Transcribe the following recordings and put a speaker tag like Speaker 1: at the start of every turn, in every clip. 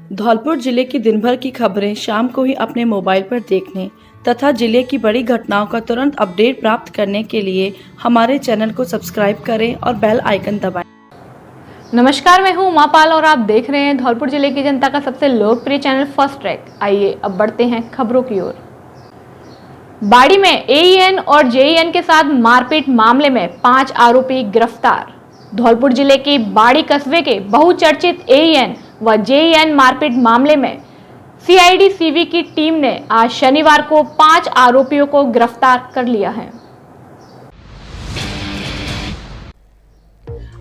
Speaker 1: धौलपुर जिले की दिन भर की खबरें शाम को ही अपने मोबाइल पर देखने तथा जिले की बड़ी घटनाओं का तुरंत अपडेट प्राप्त करने के लिए हमारे चैनल को सब्सक्राइब करें और बेल आइकन दबाएं।
Speaker 2: नमस्कार, मैं हूं उमापाल और आप देख रहे हैं धौलपुर जिले की जनता का सबसे लोकप्रिय चैनल फर्स्ट ट्रैक। आइए अब बढ़ते हैं खबरों की ओर। बाड़ी में एईएन और जेईएन के साथ मारपीट मामले में 5 आरोपी गिरफ्तार। धौलपुर जिले के बाड़ी कस्बे के बहुचर्चित एईएन व जेईएन मारपीट मामले में सीआईडी सीवी की टीम ने आज शनिवार को 5 आरोपियों को गिरफ्तार कर लिया है।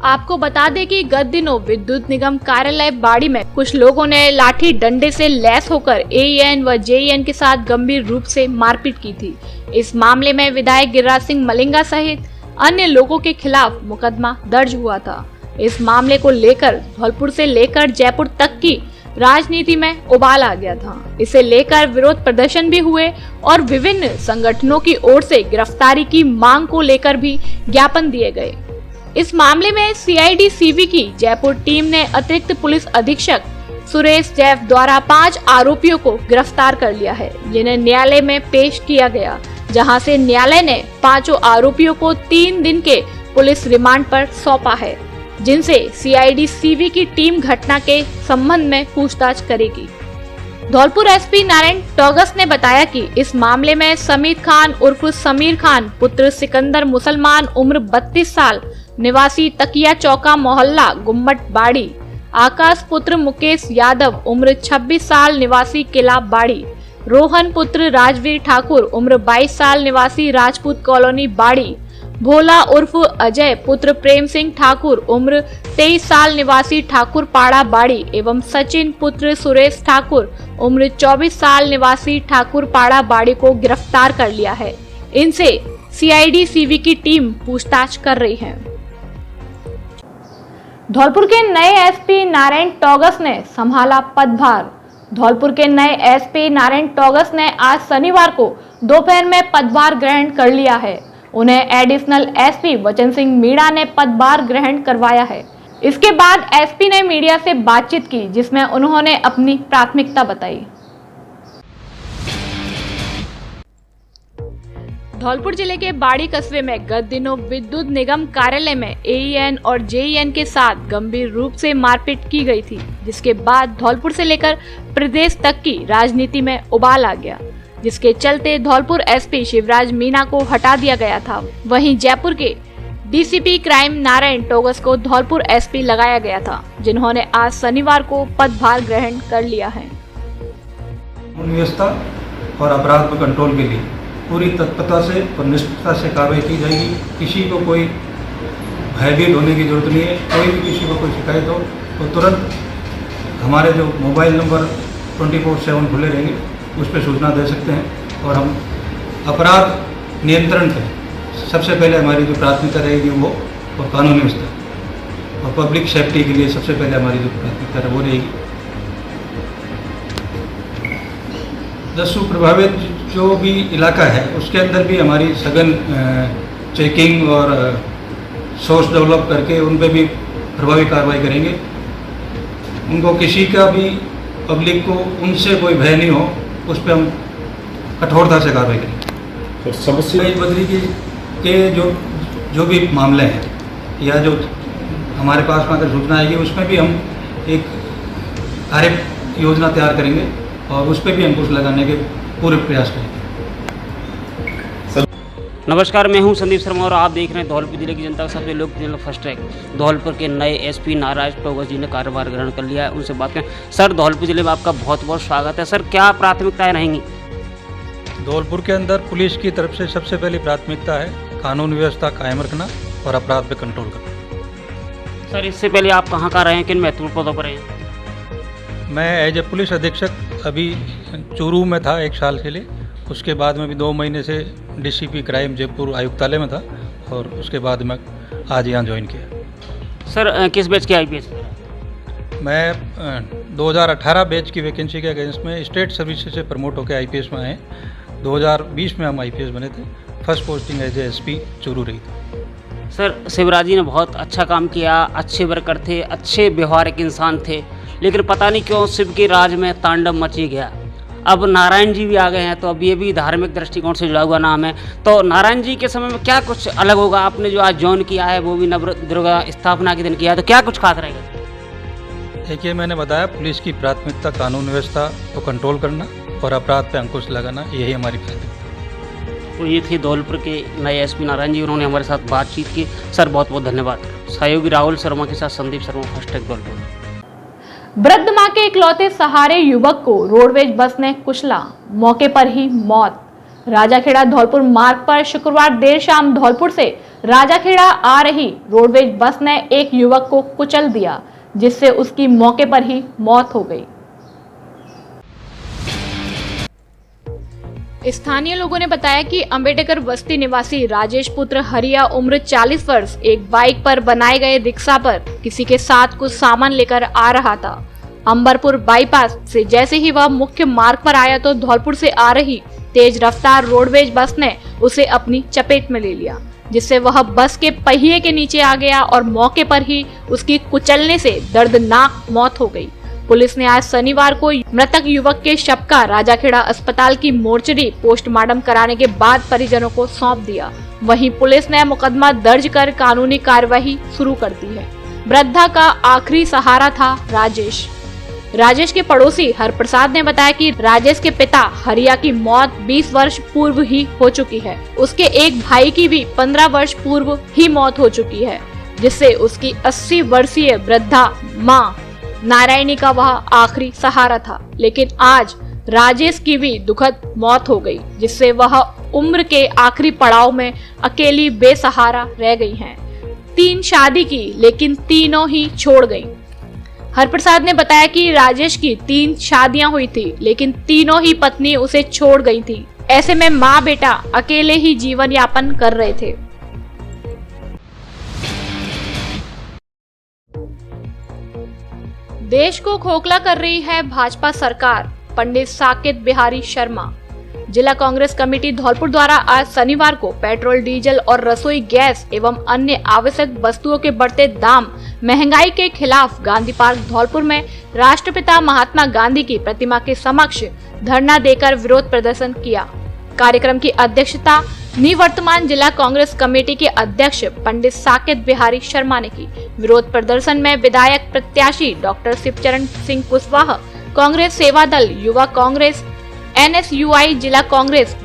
Speaker 2: आपको बता दें कि गत दिनों विद्युत निगम कार्यालय बाड़ी में कुछ लोगों ने लाठी डंडे से लैस होकर एईएन व जेईएन के साथ गंभीर रूप से मारपीट की थी। इस मामले में विधायक गिरिराज सिंह मलिंगा सहित अन्य लोगों के खिलाफ मुकदमा दर्ज हुआ था। इस मामले को लेकर धौलपुर से लेकर जयपुर तक की राजनीति में उबाल आ गया था। इसे लेकर विरोध प्रदर्शन भी हुए और विभिन्न संगठनों की ओर से गिरफ्तारी की मांग को लेकर भी ज्ञापन दिए गए। इस मामले में सीआईडी सीवी की जयपुर टीम ने अतिरिक्त पुलिस अधीक्षक सुरेश जैफ द्वारा 5 आरोपियों को गिरफ्तार कर लिया है, जिन्हें न्यायालय में पेश किया गया, जहां से न्यायालय ने 5 आरोपियों को 3 दिन के पुलिस रिमांड पर सौंपा है, जिनसे सीआईडी सीवी की टीम घटना के संबंध में पूछताछ करेगी। धौलपुर एसपी नारायण टोगस ने बताया कि इस मामले में समीर खान उर्फ समीर खान पुत्र सिकंदर मुसलमान उम्र 32 साल निवासी तकिया चौका मोहल्ला गुम्मट बाड़ी, आकाश पुत्र मुकेश यादव उम्र 26 साल निवासी किला बाड़ी, रोहन पुत्र राजवीर ठाकुर उम्र 22 साल निवासी राजपूत कॉलोनी बाड़ी, भोला उर्फ अजय पुत्र प्रेम सिंह ठाकुर उम्र 23 साल निवासी ठाकुर पाड़ा बाड़ी एवं सचिन पुत्र सुरेश ठाकुर उम्र 24 साल निवासी ठाकुर पाड़ा बाड़ी को गिरफ्तार कर लिया है। इनसे सीआईडी सीवी की टीम पूछताछ कर रही है। धौलपुर के नए एसपी नारायण टोगस ने संभाला पदभार। धौलपुर के नए एसपी नारायण टोगस ने आज शनिवार को दोपहर में पदभार ग्रहण कर लिया है। उन्हें एडिशनल एसपी वचन सिंह मीणा ने पदभार ग्रहण करवाया है। इसके बाद एसपी ने मीडिया से बातचीत की, जिसमें उन्होंने अपनी प्राथमिकता बताई। धौलपुर जिले के बाड़ी कस्बे में गत दिनों विद्युत निगम कार्यालय में एईएन और जेईएन के साथ गंभीर रूप से मारपीट की गई थी, जिसके बाद धौलपुर से लेकर प्रदेश तक की राजनीति में उबाल आ गया, जिसके चलते धौलपुर एसपी शिवराज मीणा को हटा दिया गया था। वहीं जयपुर के डीसीपी क्राइम नारायण टोगस को धौलपुर एसपी लगाया गया था, जिन्होंने आज शनिवार को पदभार ग्रहण कर लिया है।
Speaker 3: व्यवस्था और अपराध पर कंट्रोल के लिए पूरी तत्परता से और निष्ठता से कार्रवाई की जाएगी। किसी को कोई भयभीत होने की जरूरत नहीं है। कोई भी किसी को कोई शिकायत हो तो तुरंत हमारे जो मोबाइल नंबर 24/7 खुले रहेंगे, उस पर सूचना दे सकते हैं। और हम अपराध नियंत्रण पर सबसे पहले हमारी जो प्राथमिकता रहेगी वो और कानूनी व्यवस्था और पब्लिक सेफ्टी के लिए सबसे पहले हमारी जो प्राथमिकता है वो रहेगी। दस्यु प्रभावित जो भी इलाका है उसके अंदर भी हमारी सघन चेकिंग और सोर्स डेवलप करके उन पर भी प्रभावी कार्रवाई करेंगे। उनको किसी का भी पब्लिक को उनसे कोई भय नहीं हो, उस पर हम कठोरता से कार्रवाई करेंगे।
Speaker 4: तो समस्या
Speaker 3: बदली के जो भी मामले हैं या जो हमारे पास में अगर सूचना आएगी उसमें भी हम एक कार्य योजना तैयार करेंगे और उस पर भी अंकुश लगाने के पूरे प्रयास करेंगे।
Speaker 4: नमस्कार, मैं हूं संदीप शर्मा और आप देख रहे हैं धौलपुर जिले की जनता का सबसे लोकप्रिय चैनल फर्स्ट ट्रैक। धौलपुर के नए एसपी नारायण टोगस जी ने कार्यभार ग्रहण कर लिया है, उनसे बात करें। सर, धौलपुर जिले में आपका बहुत बहुत स्वागत है। सर, क्या प्राथमिकताएं रहेंगी?
Speaker 3: धौलपुर के अंदर पुलिस की तरफ से सबसे पहली प्राथमिकता है कानून व्यवस्था कायम रखना और अपराध पे कंट्रोल करना।
Speaker 4: सर, इससे पहले आप कहाँ रहे हैं, किन महत्वपूर्ण पदों पर हैं?
Speaker 3: मैं एज ए पुलिस अधीक्षक अभी चूरू में था 1 साल के लिए। उसके बाद में भी 2 महीने से डीसीपी क्राइम जयपुर आयुक्तालय में था और उसके बाद में आज यहाँ ज्वाइन किया।
Speaker 4: सर, किस बैच के आईपीएस?
Speaker 3: मैं 2018 बैच की वैकेंसी के अगेंस्ट में स्टेट सर्विसेज से प्रमोट होकर आईपीएस में आए। 2020 में हम आईपीएस बने थे। First posting as a SP Churu रही थी।
Speaker 4: सर, शिवराज जी ने बहुत अच्छा काम किया, अच्छे वर्कर थे, अच्छे व्यवहारिक इंसान थे, लेकिन पता नहीं क्यों शिव के राज में तांडव मची गया। अब नारायण जी भी आ गए हैं, तो अब ये भी धार्मिक दृष्टिकोण से जुड़ा हुआ नाम है। तो नारायण जी के समय में क्या कुछ अलग होगा? आपने जो आज जॉइन किया है वो भी नव दुर्गा स्थापना के दिन किया है, तो क्या कुछ खास रहेगा?
Speaker 3: देखिए, मैंने बताया पुलिस की प्राथमिकता कानून व्यवस्था को कंट्रोल करना और अपराध पे अंकुश लगाना, यही हमारी प्राथमिकता।
Speaker 4: तो ये थे धौलपुर के नए एसपी नारायण जी, उन्होंने हमारे साथ बातचीत की। सर बहुत बहुत धन्यवाद। सहयोगी राहुल शर्मा के साथ संदीप शर्मा, फास्टैग धौलपुर।
Speaker 2: वृद्ध मां के इकलौते सहारे युवक को रोडवेज बस ने कुचला, मौके पर ही मौत। राजाखेड़ा धौलपुर मार्ग पर शुक्रवार देर शाम धौलपुर से राजाखेड़ा आ रही रोडवेज बस ने एक युवक को कुचल दिया, जिससे उसकी मौके पर ही मौत हो गई। स्थानीय लोगों ने बताया कि अंबेडकर बस्ती निवासी राजेश पुत्र हरिया उम्र 40 वर्ष एक बाइक पर बनाए गए रिक्शा पर किसी के साथ कुछ सामान लेकर आ रहा था। अंबरपुर बाईपास से जैसे ही वह मुख्य मार्ग पर आया तो धौलपुर से आ रही तेज रफ्तार रोडवेज बस ने उसे अपनी चपेट में ले लिया, जिससे वह बस के पहिए के नीचे आ गया और मौके पर ही उसकी कुचलने से दर्दनाक मौत हो गई। पुलिस ने आज शनिवार को मृतक युवक के शव का राजाखेड़ा अस्पताल की मोर्चरी पोस्टमार्टम कराने के बाद परिजनों को सौंप दिया। वहीं पुलिस ने मुकदमा दर्ज कर कानूनी कार्यवाही शुरू कर दी है। वृद्धा का आखिरी सहारा था राजेश के पड़ोसी हरप्रसाद ने बताया कि राजेश के पिता हरिया की मौत 20 वर्ष पूर्व ही हो चुकी है। उसके एक भाई की भी 15 वर्ष पूर्व ही मौत हो चुकी है, जिससे उसकी 80 वर्षीय वृद्धा मां नारायणी का वह आखिरी सहारा था। लेकिन आज राजेश की भी दुखद मौत हो गई, जिससे वह उम्र के आखिरी पड़ाव में अकेली बेसहारा रह गई हैं। 3 शादी की, लेकिन तीनों ही छोड़ गई। हरप्रसाद ने बताया कि राजेश की 3 शादियां हुई थी, लेकिन तीनों ही पत्नी उसे छोड़ गई थी। ऐसे में माँ बेटा अकेले ही जीवन यापन कर रहे थे। देश को खोखला कर रही है भाजपा सरकार, पंडित साकेत बिहारी शर्मा। जिला कांग्रेस कमेटी धौलपुर द्वारा आज शनिवार को पेट्रोल, डीजल और रसोई गैस एवं अन्य आवश्यक वस्तुओं के बढ़ते दाम, महंगाई के खिलाफ गांधी पार्क धौलपुर में राष्ट्रपिता महात्मा गांधी की प्रतिमा के समक्ष धरना देकर विरोध प्रदर्शन किया। कार्यक्रम की अध्यक्षता निवर्तमान जिला कांग्रेस कमेटी के अध्यक्ष पंडित साकेत बिहारी शर्मा ने की। विरोध प्रदर्शन में विधायक प्रत्याशी डॉक्टर शिवचरण सिंह कुशवाहा, कांग्रेस सेवा दल, युवा कांग्रेस, NSUI जिला कांग्रेस,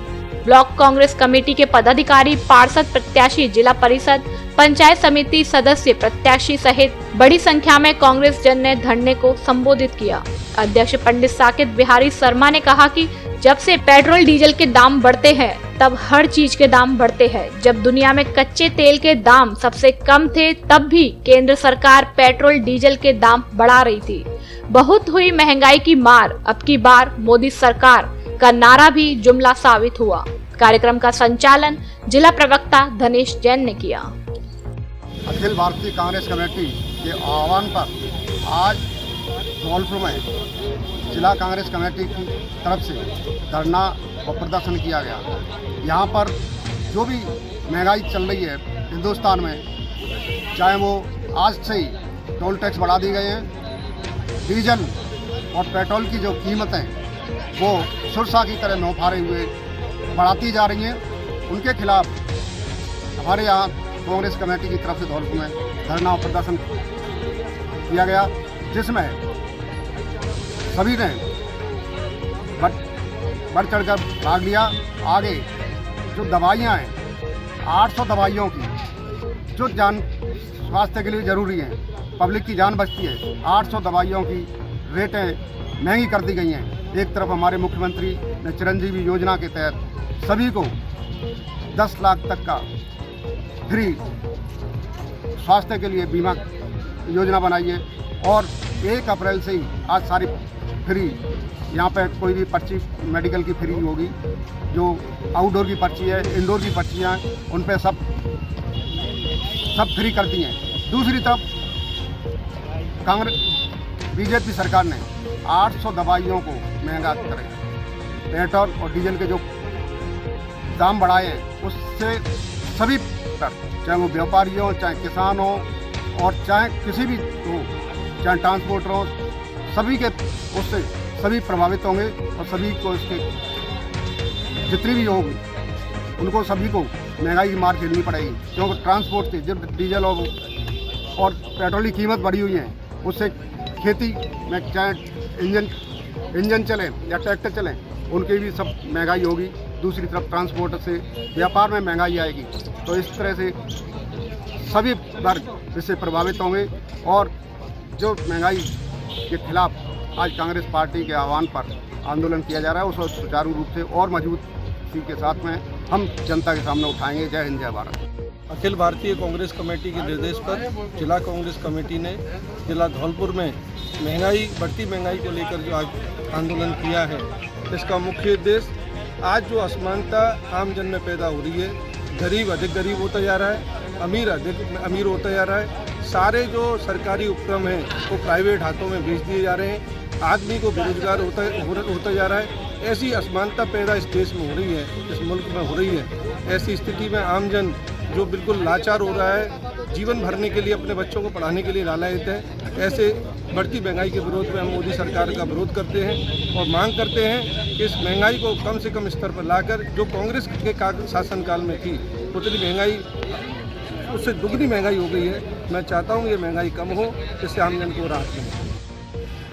Speaker 2: ब्लॉक कांग्रेस कमेटी के पदाधिकारी, पार्षद, प्रत्याशी, जिला परिषद, पंचायत समिति सदस्य, प्रत्याशी सहित बड़ी संख्या में कांग्रेस जन ने धरने को संबोधित किया। अध्यक्ष पंडित साकेत बिहारी शर्मा ने कहा कि जब से पेट्रोल डीजल के दाम बढ़ते हैं तब हर चीज के दाम बढ़ते हैं। जब दुनिया में कच्चे तेल के दाम सबसे कम थे तब भी केंद्र सरकार पेट्रोल डीजल के दाम बढ़ा रही थी। बहुत हुई महंगाई की मार, अब की बार मोदी सरकार का नारा भी जुमला साबित हुआ। कार्यक्रम का संचालन जिला प्रवक्ता धनेश जैन ने किया।
Speaker 5: अखिल भारतीय कांग्रेस कमेटी के आह्वान पर आज धौलपुर में जिला कांग्रेस कमेटी की तरफ से धरना व प्रदर्शन किया गया। यहाँ पर जो भी महंगाई चल रही है हिंदुस्तान में, चाहे वो आज से ही टोल टैक्स बढ़ा दिए गए हैं, डीजल और पेट्रोल की जो कीमतें वो सुरसा की तरह नौफारे हुए बढ़ाती जा रही हैं, उनके खिलाफ हमारे यहाँ कांग्रेस कमेटी की तरफ से धौलपुर में धरना और प्रदर्शन किया गया, जिसमें सभी ने बढ़ चढ़कर भाग लिया। आगे जो दवाइयाँ हैं 800 दवाइयों की जो जान स्वास्थ्य के लिए ज़रूरी हैं, पब्लिक की जान बचती है, 800 दवाइयों की रेटें महंगी कर दी गई हैं। एक तरफ हमारे मुख्यमंत्री ने चिरंजीवी योजना के तहत सभी को 10 लाख तक का फ्री स्वास्थ्य के लिए बीमा योजना बनाई है और 1 अप्रैल से ही आज सारी फ्री, यहाँ पे कोई भी पर्ची मेडिकल की फ्री होगी। जो आउटडोर की पर्ची है, इंडोर की पर्चियाँ, उन पे सब फ्री कर दी हैं। दूसरी तरफ बीजेपी सरकार ने 800 दवाइयों को महंगा करें, पेट्रोल और डीजल के जो दाम बढ़ाए हैं उससे सभी पर, चाहे वो व्यापारी हो, चाहे किसान हो और चाहे किसी भी हो, चाहे ट्रांसपोर्टर हो, सभी के उससे सभी प्रभावित होंगे और सभी को इसके जितनी भी होंगी उनको सभी को महंगाई की मार झेलनी पड़ेगी, क्योंकि ट्रांसपोर्ट की जब डीजल और पेट्रोल की कीमत बढ़ी हुई है, उससे खेती में चाहे इंजन चले या ट्रैक्टर चलें उनकी भी सब महंगाई होगी। दूसरी तरफ ट्रांसपोर्ट से व्यापार में महंगाई आएगी। तो इस तरह से सभी वर्ग इससे प्रभावित होंगे और जो महंगाई के खिलाफ आज कांग्रेस पार्टी के आह्वान पर आंदोलन किया जा रहा है उसको सुचारू रूप से और मजबूती के साथ में हम जनता के सामने उठाएंगे। जय हिंद, जय भारत।
Speaker 6: अखिल भारतीय कांग्रेस कमेटी के निर्देश पर जिला कांग्रेस कमेटी ने जिला धौलपुर में बढ़ती महंगाई को लेकर जो आज आंदोलन किया है, इसका मुख्य उद्देश्य आज जो असमानता आम जन में पैदा हो रही है, गरीब अधिक गरीब होता जा रहा है, अमीर अधिक अमीर होता जा रहा है, सारे जो सरकारी उपक्रम हैं वो प्राइवेट हाथों में बेच दिए जा रहे हैं, आदमी को बेरोजगार होता जा रहा है। ऐसी असमानता पैदा इस देश में हो रही है, इस मुल्क में हो रही है। ऐसी स्थिति में आम जन जो बिल्कुल लाचार हो रहा है, जीवन भरने के लिए अपने बच्चों को पढ़ाने के लिए लालायित है। ऐसे बढ़ती महंगाई के विरोध में हम मोदी सरकार का विरोध करते हैं और मांग करते हैं कि इस महंगाई को कम से कम स्तर पर लाकर जो कांग्रेस के शासनकाल में थी उतनी महंगाई उससे दुगनी महंगाई हो गई है। मैं चाहता हूँ ये महंगाई कम हो, इससे आम जन को राहत मिले।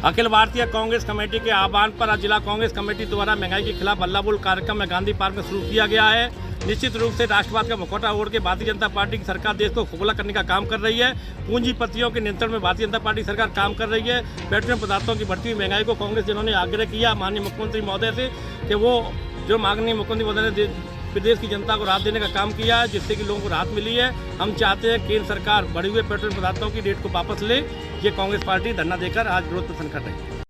Speaker 7: अखिल भारतीय कांग्रेस कमेटी के आह्वान पर आज जिला कांग्रेस कमेटी द्वारा महंगाई के खिलाफ हल्ला बोल कार्यक्रम में गांधी पार्क में शुरू किया गया है। निश्चित रूप से राष्ट्रवाद का मुखौटा ओढ़ के भारतीय जनता पार्टी की सरकार देश को खोखला करने का काम कर रही है। पूंजीपतियों के नियंत्रण में भारतीय जनता पार्टी सरकार काम कर रही है। पेट्रोलियम पदार्थों की बढ़ती हुई महंगाई को कांग्रेस जिन्होंने आग्रह किया माननीय मुख्यमंत्री महोदय से कि वो जो माननीय मुख्यमंत्री महोदय ने प्रदेश की जनता को राहत देने का काम किया है, जिससे कि लोगों को राहत मिली है। हम चाहते हैं केंद्र सरकार बढ़े हुए पेट्रोलियम पदार्थों की रेट को वापस ले। ये कांग्रेस पार्टी धरना देकर आज विरोध प्रदर्शन कर रही है।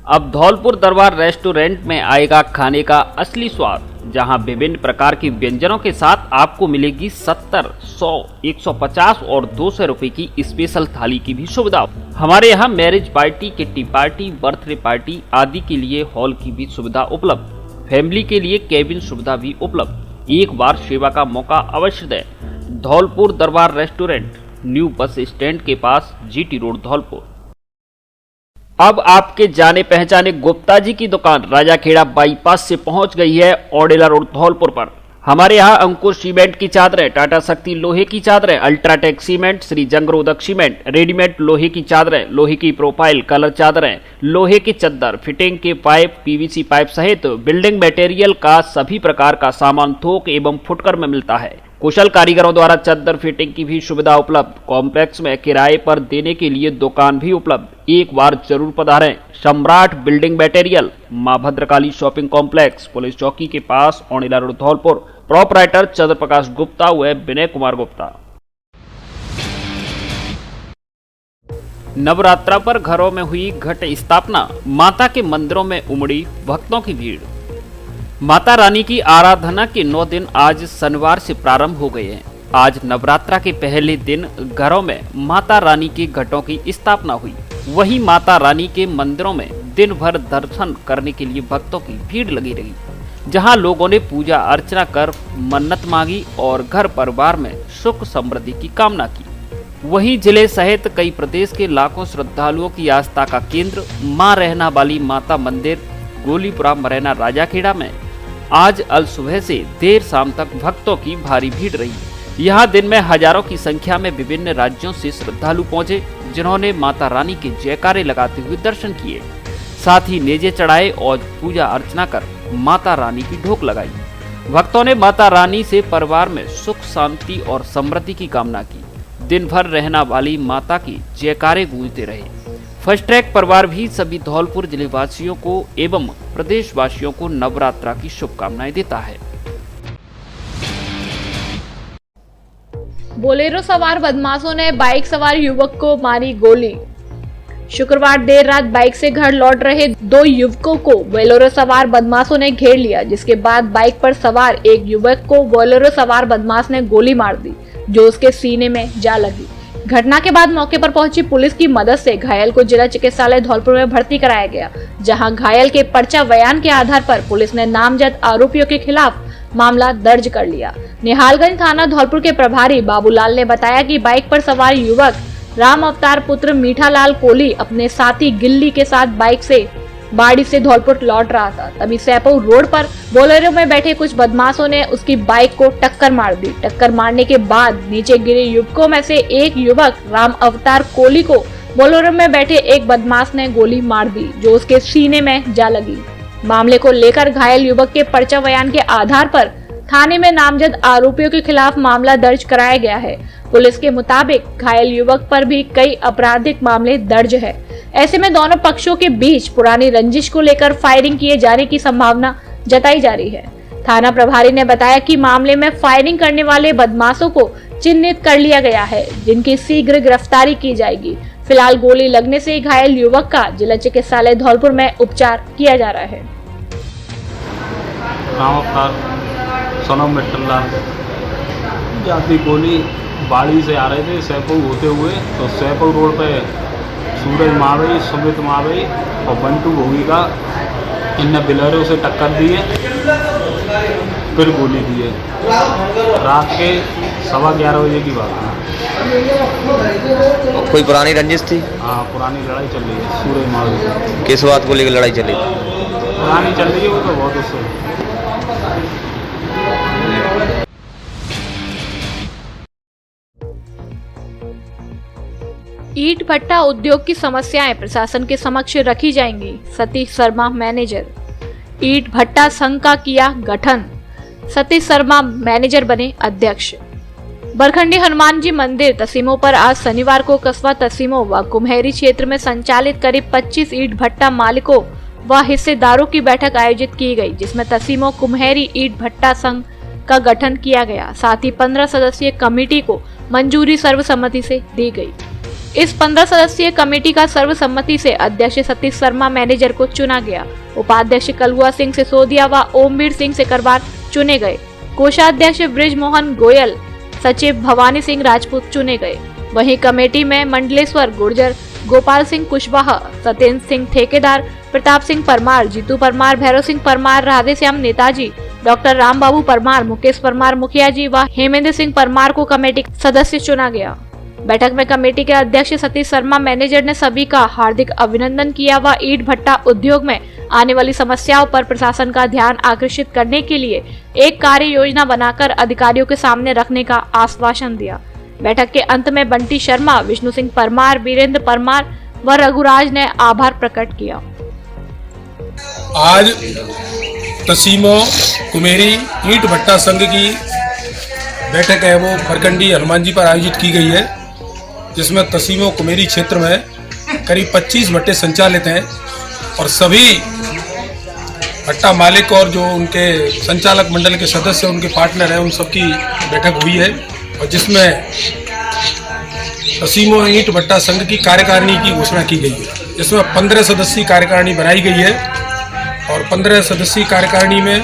Speaker 4: अब धौलपुर दरबार रेस्टोरेंट में आएगा खाने का असली स्वाद, जहां विभिन्न प्रकार के व्यंजनों के साथ आपको मिलेगी 70, 100, 150 और 200 रुपए की स्पेशल थाली की भी सुविधा। हमारे यहाँ marriage party, kitty party, birthday party आदि के लिए हॉल की भी सुविधा उपलब्ध। फैमिली के लिए केबिन सुविधा भी उपलब्ध। एक बार सेवा का मौका अवश्य दें। धौलपुर दरबार रेस्टोरेंट, न्यू बस स्टैंड के पास, जीटी रोड, धौलपुर। अब आपके जाने पहचाने गुप्ता जी की दुकान राजाखेड़ा बाईपास से पहुंच गई है ओडेला रोड, धौलपुर पर। हमारे यहाँ अंकुर सीमेंट की चादरें, टाटा शक्ति लोहे की चादरें, अल्ट्राटेक सीमेंट, श्री जंगरोधक सीमेंट, रेडीमेड लोहे की चादरें, लोहे की प्रोफाइल कलर चादरें, लोहे के चद्दर, फिटिंग के पाइप, पीवीसी पाइप सहित बिल्डिंग मटेरियल का सभी प्रकार का सामान थोक एवं फुटकर में मिलता है। कुशल कारीगरों द्वारा चद्दर फिटिंग की भी सुविधा उपलब्ध। कॉम्प्लेक्स में किराए पर देने के लिए दुकान भी उपलब्ध। एक बार जरूर पधारें। सम्राट बिल्डिंग मटेरियल, मां भद्रकाली शॉपिंग कॉम्प्लेक्स, पुलिस चौकी के पास, ओडेला रोड, धौलपुर। प्रोपराइटर चंद्र प्रकाश गुप्ता व विनय कुमार गुप्ता। नवरात्रा पर घरों में हुई घट स्थापना, माता के मंदिरों में उमड़ी भक्तों की भीड़। माता रानी की आराधना के 9 दिन आज शनिवार से प्रारंभ हो गए हैं। आज नवरात्रा के पहले दिन घरों में माता रानी के घटों की स्थापना हुई। वहीं माता रानी के मंदिरों में दिन भर दर्शन करने के लिए भक्तों की भीड़ लगी रही, जहां लोगों ने पूजा अर्चना कर मन्नत मांगी और घर परिवार में सुख समृद्धि की कामना की। वहीं जिले सहित कई प्रदेश के लाखों श्रद्धालुओं की आस्था का केंद्र मां रहना वाली माता मंदिर गोलीपुरा मरैना राजाखेड़ा में आज अल सुबह से देर शाम तक भक्तों की भारी भीड़ रही। यहाँ दिन में हजारों की संख्या में विभिन्न राज्यों से श्रद्धालु पहुंचे, जिन्होंने माता रानी के जयकारे लगाते हुए दर्शन किए, साथ ही नेजे चढ़ाए और पूजा अर्चना कर माता रानी की ढोक लगाई। भक्तों ने माता रानी से परिवार में सुख शांति और समृद्धि की कामना की। दिन भर रहना वाली माता की जयकारे गूंजते रहे। फर्स्ट ट्रैक परिवार भी सभी धौलपुर जिले वासियों को एवं प्रदेशवासियों को नवरात्रा की शुभकामनाएं देता है।
Speaker 2: बोलेरो सवार बदमाशों ने बाइक सवार युवक को मारी गोली। शुक्रवार देर रात बाइक से घर लौट रहे 2 युवकों को बोलेरो सवार बदमाशों ने घेर लिया, जिसके बाद बाइक पर सवार एक युवक को बोलेरो सवार बदमाश ने गोली मार दी, जो उसके सीने में जा लगी। घटना के बाद मौके पर पहुंची पुलिस की मदद से घायल को जिला चिकित्सालय धौलपुर में भर्ती कराया गया, जहां घायल के पर्चा बयान के आधार पर पुलिस ने नामजद आरोपियों के खिलाफ मामला दर्ज कर लिया। निहालगंज थाना धौलपुर के प्रभारी बाबूलाल ने बताया कि बाइक पर सवार युवक राम अवतार पुत्र मीठालाल कोली अपने साथी गिल्ली के साथ बाइक से बाड़ी से धौलपुर लौट रहा था। तभी सैपऊ रोड पर बोलेरो में बैठे कुछ बदमाशों ने उसकी बाइक को टक्कर मार दी। टक्कर मारने के बाद नीचे गिरे युवकों में से एक युवक राम अवतार कोली को बोलेरो में बैठे एक बदमाश ने गोली मार दी, जो उसके सीने में जा लगी। मामले को लेकर घायल युवक के पर्चा बयान के आधार पर थाने में नामजद आरोपियों के खिलाफ मामला दर्ज कराया गया है। पुलिस के मुताबिक घायल युवक पर भी कई आपराधिक मामले दर्ज है। ऐसे में दोनों पक्षों के बीच पुरानी रंजिश को लेकर फायरिंग किए जाने की संभावना जताई जा रही है। थाना प्रभारी ने बताया कि मामले में फायरिंग करने वाले बदमाशों को चिन्हित कर लिया गया है, जिनकी शीघ्र गिरफ्तारी की जाएगी। फिलहाल गोली लगने से घायल युवक का जिला चिकित्सालय धौलपुर में उपचार किया जा रहा है।
Speaker 8: सनम मिट्टला जाति कोली बाड़ी से आ रहे थे सैपऊ होते हुए, तो सैपऊ रोड पे सूरज मावई, सुमित मावई और बंटू भोगी का इनने बिलरों से टक्कर दिए, फिर गोली दिए। रात के 11:15 बजे की बात है।
Speaker 9: कोई पुरानी रंजिश थी?
Speaker 8: हाँ, पुरानी लड़ाई चल रही है सूरज मावई से।
Speaker 9: किस बात को लेकर लड़ाई चली थी?
Speaker 8: पुरानी चल रही है वो तो बहुत उससे।
Speaker 2: ईंट भट्टा उद्योग की समस्याएं प्रशासन के समक्ष रखी जाएंगी। सतीश शर्मा मैनेजर। ईंट भट्टा संघ का किया गठन, सतीश शर्मा मैनेजर बने अध्यक्ष। बरखंडी हनुमान जी मंदिर तसीमों पर आज शनिवार को कस्बा तसीमों व कुम्हेरी क्षेत्र में संचालित करीब 25 ईंट भट्टा मालिकों व हिस्सेदारों की बैठक आयोजित की गई, जिसमें तसीमों कुम्हेरी ईंट भट्टा संघ का गठन किया गया। साथ ही 15 सदस्यीय कमेटी को मंजूरी सर्वसम्मति से दी गई। इस 15 सदस्यीय कमेटी का सर्वसम्मति से अध्यक्ष सतीश शर्मा मैनेजर को चुना गया। उपाध्यक्ष कलुआ सिंह सिसोदिया व ओमवीर सिंह सिकरवार चुने गए। कोषाध्यक्ष ब्रिज मोहन गोयल, सचिव भवानी सिंह राजपूत चुने गए। वहीं कमेटी में मंडलेश्वर गुर्जर, गोपाल सिंह कुशवाहा, सत्येंद्र सिंह ठेकेदार, प्रताप सिंह परमार, जीतू परमार, भैरव सिंह परमार, राधे श्याम नेताजी, डॉक्टर राम बाबू परमार, मुकेश परमार मुखिया जी व हेमेंद्र सिंह परमार को कमेटी सदस्य चुना गया। बैठक में कमेटी के अध्यक्ष सतीश शर्मा मैनेजर ने सभी का हार्दिक अभिनंदन किया व ईंट भट्टा उद्योग में आने वाली समस्याओं पर प्रशासन का ध्यान आकर्षित करने के लिए एक कार्य योजना बनाकर अधिकारियों के सामने रखने का आश्वासन दिया। बैठक के अंत में बंटी शर्मा, विष्णु सिंह परमार, वीरेंद्र परमार व रघुराज ने आभार प्रकट किया।
Speaker 10: आज तसीमों कुम्हेरी ईंट भट्टा संघ की बैठक है वो बरखंडी हनुमान जी पर आयोजित की गई है, जिसमें तसीमों कुम्हेरी क्षेत्र में करीब 25 भट्टे संचालित हैं और सभी भट्टा मालिक और जो उनके संचालक मंडल के सदस्य, उनके पार्टनर हैं, उन सबकी बैठक हुई है और जिसमें तसीमों ईंट भट्टा संघ की कार्यकारिणी की घोषणा की गई है, जिसमें 15 सदस्यीय कार्यकारिणी बनाई गई है और 15 सदस्यीय कार्यकारिणी में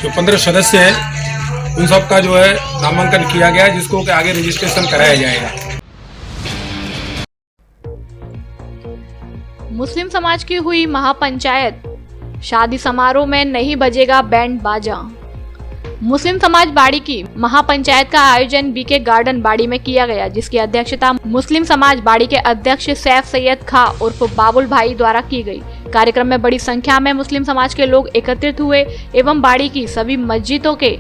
Speaker 10: जो 15 सदस्य हैं उन सब का जो है नामांकन किया गया है, जिसको कि आगे रजिस्ट्रेशन कराया जाएगा।
Speaker 2: मुस्लिम समाज की हुई महापंचायत, शादी समारोह में नहीं बजेगा बैंड बाजा। मुस्लिम समाज बाड़ी की महापंचायत का आयोजन बीके गार्डन बाड़ी में किया गया, जिसकी अध्यक्षता मुस्लिम समाज बाड़ी के अध्यक्ष सैफ सैयद खा उर्फ बाबुल भाई द्वारा की गई। कार्यक्रम में बड़ी संख्या में मुस्लिम समाज के लोग एकत्रित हुए एवं बाड़ी की सभी मस्जिदों के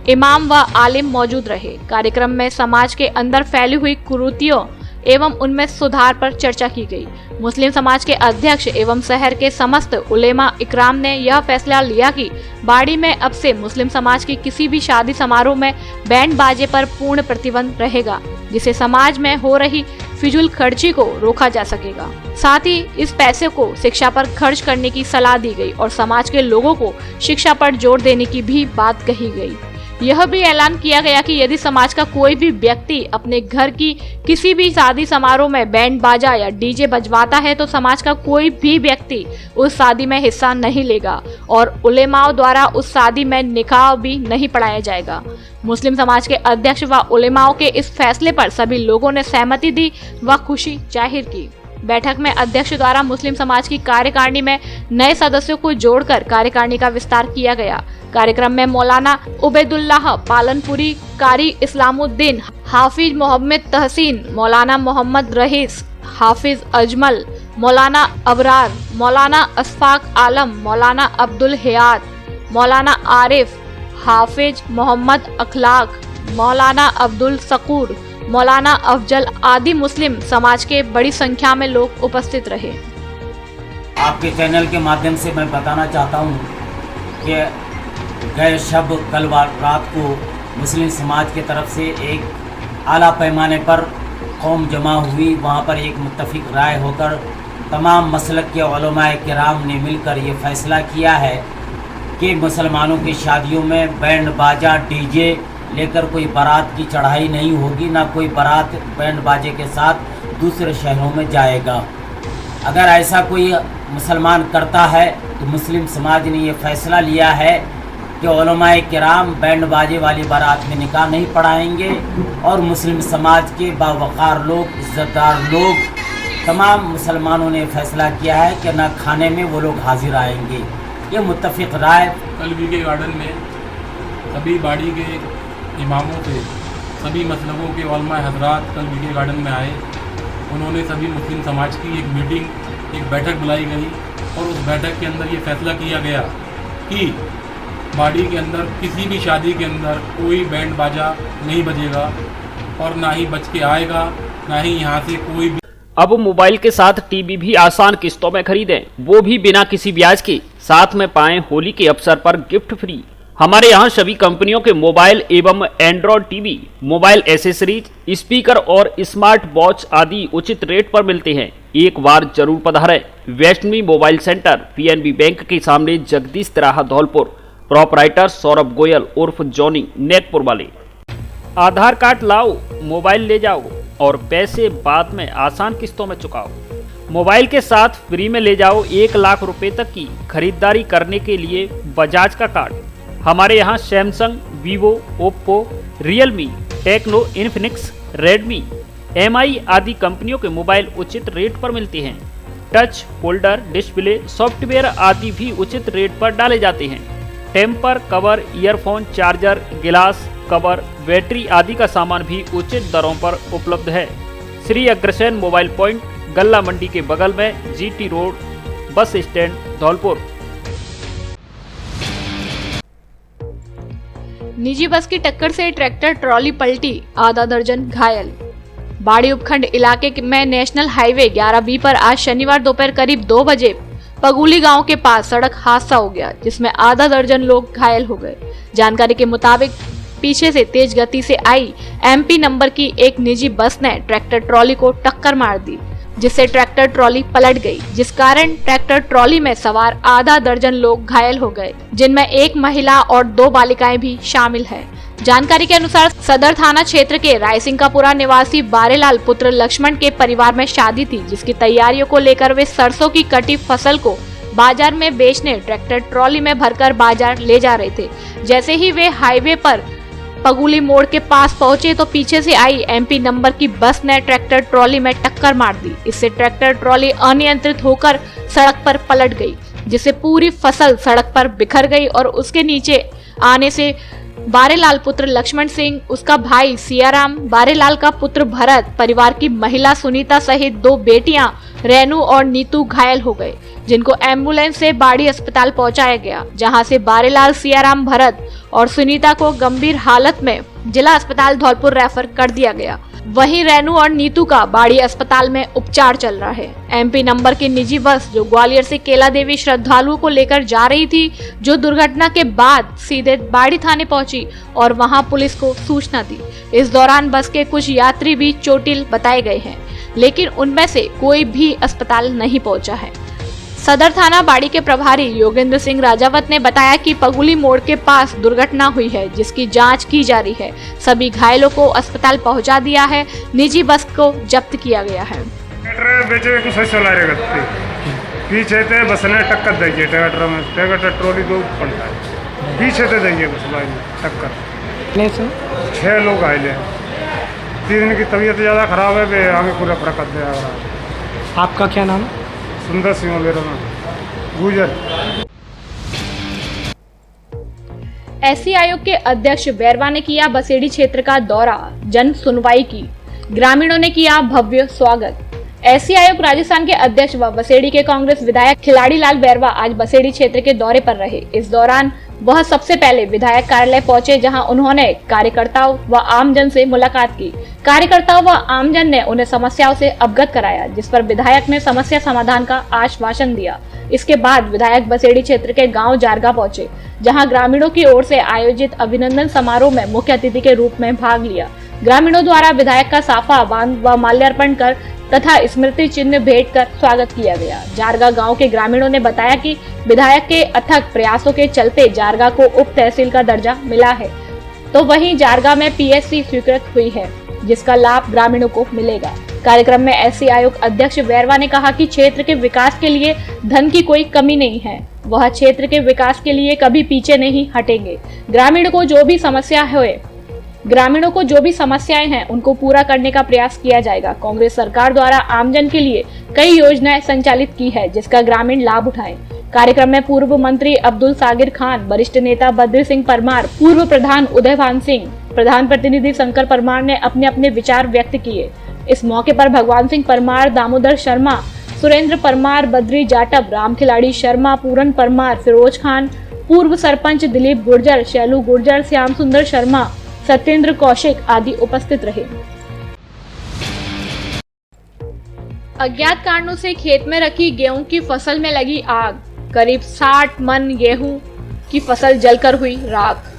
Speaker 2: इमाम व आलिम मौजूद रहे। कार्यक्रम में समाज के अंदर फैली हुई कुरीतियों एवं उनमें सुधार पर चर्चा की गई। मुस्लिम समाज के अध्यक्ष एवं शहर के समस्त उलेमा इकराम ने यह फैसला लिया कि बाड़ी में अब से मुस्लिम समाज की किसी भी शादी समारोह में बैंड बाजे पर पूर्ण प्रतिबंध रहेगा, जिससे समाज में हो रही फिजूल खर्ची को रोका जा सकेगा। साथ ही इस पैसे को शिक्षा पर खर्च करने की सलाह दी गई और समाज के लोगों को शिक्षा पर जोर देने की भी बात कही गई। यह भी ऐलान किया गया कि यदि समाज का कोई भी व्यक्ति अपने घर की किसी भी शादी समारोह में बैंड बाजा या डीजे बजवाता है तो समाज का कोई भी व्यक्ति उस शादी में हिस्सा नहीं लेगा और उलेमाओं द्वारा उस शादी में निकाह भी नहीं पढ़ाया जाएगा। मुस्लिम समाज के अध्यक्ष व उलेमाओं के इस फैसले पर सभी लोगों ने सहमति दी व खुशी जाहिर की। बैठक में अध्यक्ष द्वारा मुस्लिम समाज की कार्यकारिणी में नए सदस्यों को जोड़कर कार्यकारिणी का विस्तार किया गया। कार्यक्रम में मौलाना उबैदुल्लाह पालनपुरी, कारी इस्लामुद्दीन, हाफिज मोहम्मद तहसीन, मौलाना मोहम्मद रईस, हाफिज अजमल, मौलाना अबरार, मौलाना अशफाक आलम, मौलाना अब्दुल हयात, मौलाना आरिफ, हाफिज मोहम्मद अखलाक, मौलाना अब्दुल सकूर, मौलाना अफजल आदि मुस्लिम समाज के बड़ी संख्या में लोग उपस्थित रहे।
Speaker 11: आपके चैनल के माध्यम से मैं बताना चाहता हूँ कि गए शब कल रात को मुस्लिम समाज की तरफ से एक आला पैमाने पर कौम जमा हुई। वहाँ पर एक मुत्तफिक राय होकर तमाम मसलक के उलमाए किराम ने मिलकर ये फ़ैसला किया है कि मुसलमानों की शादियों में बैंड बाजा डीजे लेकर कोई बारात की चढ़ाई नहीं होगी, ना कोई बारात बैंड बाजे के साथ दूसरे शहरों में जाएगा। अगर ऐसा कोई मुसलमान करता है तो मुस्लिम समाज ने ये फ़ैसला लिया है कि उलमाए किराम बैंड बाजे वाली बारात में निकाह नहीं पढ़ाएंगे और मुस्लिम समाज के बावकार लोग, इज़्ज़तदार लोग, तमाम मुसलमानों ने फैसला किया है कि न खाने में वो लोग हाजिर आएंगे। ये मुत्तफिक राय
Speaker 10: कल वीके गार्डन में सभी बाड़ी के इमामों से सभी मसलकों के उलमा हजरात कल वीके गार्डन में आए। उन्होंने सभी मुस्लिम समाज की एक मीटिंग, एक बैठक बुलाई गई और उस बैठक के अंदर ये फैसला किया गया कि बाड़ी के अंदर किसी भी शादी के अंदर कोई बैंड बाजा नहीं बजेगा और ना ही बज के आएगा, ना ही यहाँ से कोई भी।
Speaker 4: अब मोबाइल के साथ टीवी भी आसान किस्तों में खरीदें, वो भी बिना किसी ब्याज के। साथ में पाएं होली के अवसर पर गिफ्ट फ्री। हमारे यहाँ सभी कंपनियों के मोबाइल एवं Android TV, mobile accessories, speaker और स्मार्ट वॉच आदि उचित रेट पर मिलते हैं। एक बार जरूर पधारें। Vaishnavi mobile centre, PNB bank के सामने, जगदीश तिराहा, धौलपुर। प्रोपराइटर सौरभ गोयल उर्फ जॉनी, नेकपुर वाले। आधार कार्ड लाओ, मोबाइल ले जाओ और पैसे बाद में आसान किस्तों में चुकाओ। मोबाइल के साथ फ्री में ले जाओ 1 लाख रुपए तक की खरीदारी करने के लिए बजाज का कार्ड। हमारे यहाँ Samsung, Vivo, Oppo, Realme, Tecno, Infinix, Redmi, Mi आदि कंपनियों के मोबाइल उचित रेट पर मिलते हैं। टच, होल्डर, डिस्प्ले, सॉफ्टवेयर आदि भी उचित रेट पर डाले जाते हैं। टेम्पर, कवर, ईयरफोन, चार्जर, गिलास कवर, बैटरी आदि का सामान भी उचित दरों पर उपलब्ध है। श्री अग्रसेन मोबाइल पॉइंट, गल्ला मंडी के बगल में, GT road, bus stand, Dholpur.
Speaker 2: निजी बस की टक्कर से ट्रैक्टर ट्रॉली पलटी, आधा दर्जन घायल। बाड़ी उपखंड इलाके में नेशनल हाईवे 11B पर आज शनिवार दोपहर करीब 2 बजे पगुली गांव के पास सड़क हादसा हो गया, जिसमें आधा दर्जन लोग घायल हो गए। जानकारी के मुताबिक पीछे से तेज गति से आई MP नंबर की एक निजी बस ने ट्रैक्टर ट्रॉली को टक्कर मार दी, जिससे ट्रैक्टर ट्रॉली पलट गई, जिस कारण ट्रैक्टर ट्रॉली में सवार आधा दर्जन लोग घायल हो गए, जिनमें एक महिला और 2 बालिकाएं भी शामिल हैं। जानकारी के अनुसार सदर थाना क्षेत्र के रायसिंगापुरा निवासी बारेलाल पुत्र लक्ष्मण के परिवार में शादी थी, जिसकी तैयारियों को लेकर वे सरसों की कटी फसल को बाजार में बेचने ट्रैक्टर ट्रॉली में भरकर बाजार ले जा रहे थे। जैसे ही वे हाईवे पर पगुली मोड़ के पास पहुंचे तो पीछे से आई MP नंबर की बस ने ट्रैक्टर ट्रॉली में टक्कर मार दी। इससे ट्रैक्टर ट्रॉली अनियंत्रित होकर सड़क पर पलट गई, जिससे पूरी फसल सड़क पर बिखर गई और उसके नीचे आने से बारेलाल पुत्र लक्ष्मण सिंह, उसका भाई सियाराम, बारेलाल का पुत्र भरत, परिवार की महिला सुनीता सहित 2 बेटियां रेनू और नीतू घायल हो गए, जिनको एम्बुलेंस से बाड़ी अस्पताल पहुंचाया गया, जहां से बारेलाल, सियाराम, भरत और सुनीता को गंभीर हालत में जिला अस्पताल धौलपुर रेफर कर दिया गया। वहीं रेनू और नीतू का बाड़ी अस्पताल में उपचार चल रहा है। MP नंबर की निजी बस जो ग्वालियर से केला देवी श्रद्धालुओं को लेकर जा रही थी, जो दुर्घटना के बाद सीधे बाड़ी थाने पहुंची और वहां पुलिस को सूचना दी। इस दौरान बस के कुछ यात्री भी चोटिल बताए गए हैं, लेकिन उनमें से कोई भी अस्पताल नहीं पहुंचा है। सदर थाना बाड़ी के प्रभारी योगेंद्र सिंह राजावत ने बताया कि पगुली मोड़ के पास दुर्घटना हुई है, जिसकी जांच की जा रही है। सभी घायलों को अस्पताल पहुंचा दिया है। निजी बस को जब्त किया गया है।
Speaker 12: पीछे थे बस ने टक्कर दी ट्रैक्टर में, ट्रैक्टर ट्रॉली 2 पलटा है, पीछे से दी बस भाई टक्कर। 6 लोग घायल हैं, 3 की तबीयत ज़्यादा खराब है, वे आगे पूरा प्रकट दिया।
Speaker 13: आपका क्या नाम है?
Speaker 12: सुंदर सिंह मेरा नाम, गुजर।
Speaker 2: एससी आयोग के अध्यक्ष बैरवा ने किया बसेड़ी क्षेत्र का दौरा, जन सुनवाई की, ग्रामीणों ने किया भव्य स्वागत। एससी आयोग राजस्थान के अध्यक्ष व बसेड़ी के कांग्रेस विधायक खिलाड़ी लाल बैरवा आज बसेड़ी क्षेत्र के दौरे पर रहे। इस दौरान वह सबसे पहले विधायक कार्यालय पहुंचे, जहां उन्होंने कार्यकर्ताओं व आमजन से मुलाकात की। कार्यकर्ताओं व आमजन ने उन्हें समस्याओं से अवगत कराया, जिस पर विधायक ने समस्या समाधान का आश्वासन दिया। इसके बाद विधायक बसेड़ी क्षेत्र के गांव जारगा पहुंचे, जहां ग्रामीणों की ओर से आयोजित अभिनंदन समारोह में मुख्य अतिथि के रूप में भाग लिया। ग्रामीणों द्वारा विधायक का साफा बांध व माल्यार्पण कर तथा स्मृति चिन्ह भेंट कर स्वागत किया गया। जारगा गांव के ग्रामीणों ने बताया कि विधायक के अथक प्रयासों के चलते जारगा को उप तहसील का दर्जा मिला है, तो वहीं जारगा में पीएससी स्वीकृत हुई है, जिसका लाभ ग्रामीणों को मिलेगा। कार्यक्रम में एससी आयोग अध्यक्ष बैरवा ने कहा कि क्षेत्र के विकास के लिए धन की कोई कमी नहीं है, वह क्षेत्र के विकास के लिए कभी पीछे नहीं हटेंगे। ग्रामीणों को जो भी समस्याएं हैं उनको पूरा करने का प्रयास किया जाएगा। कांग्रेस सरकार द्वारा आमजन के लिए कई योजनाएं संचालित की है, जिसका ग्रामीण लाभ उठाएं। कार्यक्रम में पूर्व मंत्री अब्दुल सागिर खान, वरिष्ठ नेता बद्री सिंह परमार, पूर्व प्रधान उदयभान सिंह, प्रधान प्रतिनिधि शंकर परमार ने अपने अपने विचार व्यक्त किए। इस मौके पर भगवान सिंह परमार, दामोदर शर्मा, सुरेंद्र परमार, बद्री जाटव, राम खिलाड़ी शर्मा, पूरन परमार, फिरोज खान, पूर्व सरपंच दिलीप गुर्जर, शैलू गुर्जर, श्याम सुंदर शर्मा, सत्येंद्र कौशिक आदि उपस्थित रहे। अज्ञात कारणों से खेत में रखी गेहूं की फसल में लगी आग, करीब 60 मन गेहूं की फसल जलकर हुई राख।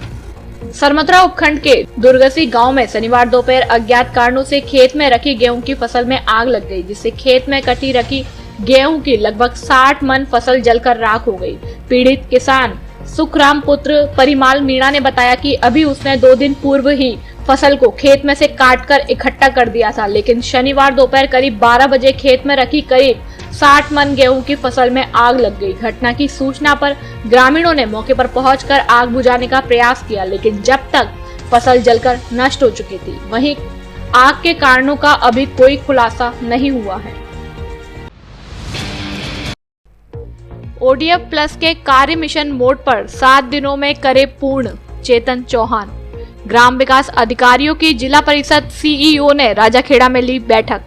Speaker 2: सरमथुरा उपखंड के दुर्गसी गांव में शनिवार दोपहर अज्ञात कारणों से खेत में रखी गेहूं की फसल में आग लग गई, जिससे खेत में कटी रखी गेहूं की लगभग 60 मन फसल जलकर राख हो गई। पीड़ित किसान सुखराम पुत्र परिमाल मीणा ने बताया कि अभी उसने 2 दिन पूर्व ही फसल को खेत में से काटकर इकट्ठा कर दिया था, लेकिन शनिवार दोपहर करीब 12 बजे खेत में रखी करीब 60 मन गेहूं की फसल में आग लग गई। घटना की सूचना पर ग्रामीणों ने मौके पर पहुंचकर आग बुझाने का प्रयास किया, लेकिन जब तक फसल जलकर नष्ट हो चुकी थी। वहीं आग के कारणों का अभी कोई खुलासा नहीं हुआ है। ओडीएफ प्लस के कार्य मिशन मोड पर 7 दिनों में करे पूर्ण, चेतन चौहान। ग्राम विकास अधिकारियों की जिला परिषद सीईओ ने राजाखेड़ा में ली बैठक।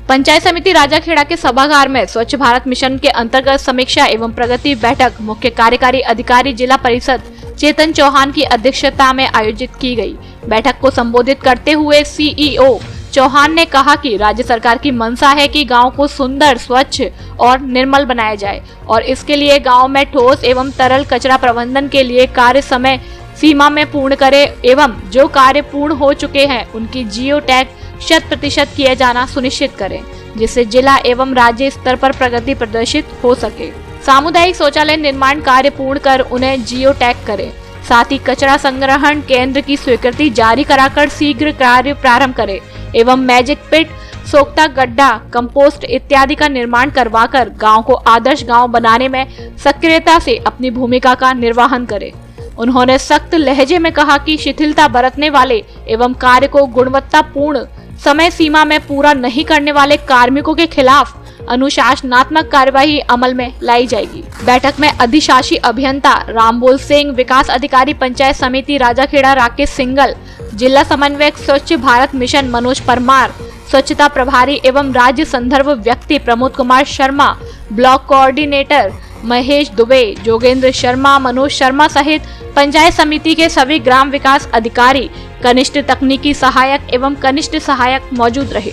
Speaker 2: पंचायत समिति राजाखेड़ा के सभागार में स्वच्छ भारत मिशन के अंतर्गत समीक्षा एवं प्रगति बैठक मुख्य कार्यकारी अधिकारी जिला परिषद चेतन चौहान की अध्यक्षता में आयोजित की गई। बैठक को संबोधित करते हुए सीईओ चौहान ने कहा कि राज्य सरकार की मंशा है कि गांव को सुंदर, स्वच्छ और निर्मल बनाया जाए और इसके लिए गांव में ठोस एवं तरल कचरा प्रबंधन के लिए कार्य समय सीमा में पूर्ण करे एवं जो कार्य पूर्ण हो चुके हैं उनकी जियो टैग 100% किया जाना सुनिश्चित करें, जिससे जिला एवं राज्य स्तर पर प्रगति प्रदर्शित हो सके। सामुदायिक शौचालय निर्माण कार्य पूर्ण कर उन्हें जियो टैग करें। साथ ही कचरा संग्रहण केंद्र की स्वीकृति जारी कराकर शीघ्र कार्य प्रारंभ करें एवं मैजिक पिट, सोख्ता गड्ढा, कंपोस्ट इत्यादि का निर्माण करवाकर गांव को आदर्श गांव बनाने में सक्रियता से अपनी भूमिका का निर्वहन करें। उन्होंने सख्त लहजे में कहा कि शिथिलता बरतने वाले एवं कार्य को गुणवत्तापूर्ण समय सीमा में पूरा नहीं करने वाले कार्मिकों के खिलाफ अनुशासनात्मक कार्यवाही अमल में लाई जाएगी। बैठक में अधिशासी अभियंता रामबोल सिंह, विकास अधिकारी पंचायत समिति राजाखेड़ा राकेश सिंगल, जिला समन्वयक स्वच्छ भारत मिशन मनोज परमार, स्वच्छता प्रभारी एवं राज्य संदर्भ व्यक्ति प्रमोद कुमार शर्मा, ब्लॉक कोऑर्डिनेटर महेश दुबे, जोगेंद्र शर्मा, मनोज शर्मा सहित पंचायत समिति के सभी ग्राम विकास अधिकारी, कनिष्ठ तकनीकी सहायक एवं कनिष्ठ सहायक मौजूद रहे।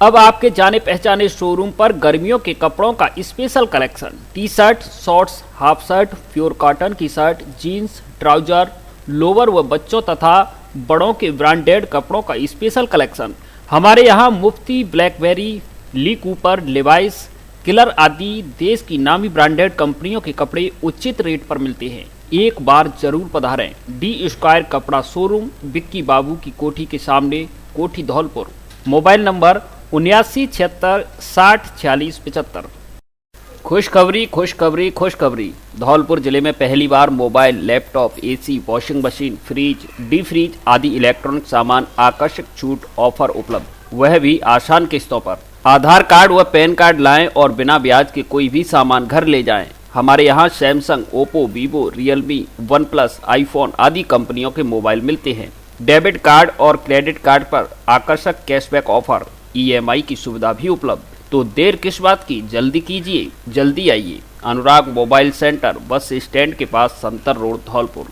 Speaker 4: अब आपके जाने पहचाने शोरूम पर गर्मियों के कपड़ों का special collection, T shirt, shorts, half shirt, pure cotton की शर्ट, जीन्स, ट्राउजर, लोअर व बच्चों तथा बड़ों के ब्रांडेड कपड़ों का स्पेशल कलेक्शन। हमारे यहाँ Mufti, Blackberry, Lee Cooper, Levi's, Killer आदि देश की नामी ब्रांडेड कंपनियों के कपड़े उचित रेट पर मिलते हैं। एक बार जरूर पधारें। डी स्क्वायर कपड़ा शोरूम, बिक्की बाबू की कोठी के सामने, कोठी धौलपुर। Mobile number 7976604675। खुशखबरी खुशखबरी खुशखबरी। धौलपुर जिले में पहली बार mobile, laptop, AC, washing machine, fridge, D fridge आदि इलेक्ट्रॉनिक सामान आकर्षक छूट ऑफर उपलब्ध, वह भी आसान किस्तों पर। आधार कार्ड व पैन कार्ड लाएं और बिना ब्याज के कोई भी सामान घर ले जाएं।
Speaker 14: हमारे यहाँ Samsung, Oppo, Vivo, Realme, one plus, iPhone आदि कंपनियों के मोबाइल मिलते हैं। डेबिट कार्ड और क्रेडिट कार्ड पर आकर्षक कैशबैक ऑफर, EMI की सुविधा भी उपलब्ध। तो देर किस बात की, जल्दी कीजिए, जल्दी आइए। अनुराग मोबाइल सेंटर, बस स्टैंड के पास, संतर रोड, धौलपुर।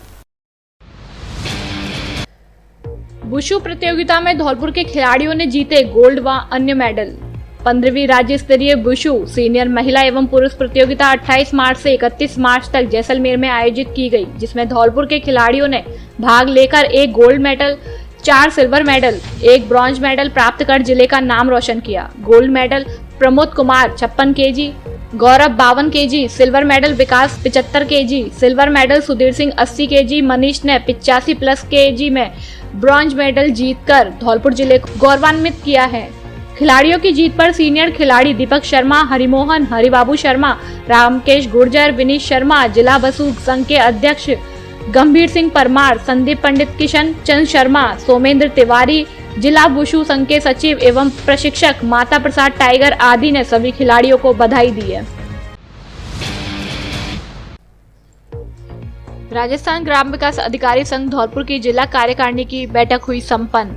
Speaker 2: वुशु प्रतियोगिता में धौलपुर के खिलाड़ियों ने जीते गोल्ड व अन्य मेडल। 15वीं राज्य स्तरीय वुशु सीनियर महिला एवं पुरुष प्रतियोगिता 28 मार्च से 31 मार्च तक जैसलमेर में आयोजित की गई, जिसमें धौलपुर के खिलाड़ियों ने भाग लेकर 1 gold medal, 4 silver medal, 1 bronze medal प्राप्त कर जिले का नाम रोशन किया। Gold medal Pramod Kumar 56 kg, गौरव 52 kg, सिल्वर मेडल विकास 75 kg, silver medal Sudhir Singh 80 kg, Manish ने 85+ kg में ब्रॉन्ज मेडल जीतकर धौलपुर जिले को गौरवान्वित किया है। खिलाड़ियों की जीत पर सीनियर खिलाड़ी दीपक शर्मा, हरिमोहन, हरिबाबू शर्मा, रामकेश गुर्जर, विनीत शर्मा, जिला वसु संघ के अध्यक्ष गंभीर सिंह परमार, संदीप पंडित, किशन चंद शर्मा, सोमेंद्र तिवारी, जिला वुशु संघ के सचिव एवं प्रशिक्षक माता प्रसाद टाइगर आदि ने सभी खिलाड़ियों को बधाई दी है। राजस्थान ग्राम विकास अधिकारी संघ धौलपुर की जिला कार्यकारिणी की बैठक हुई संपन्न।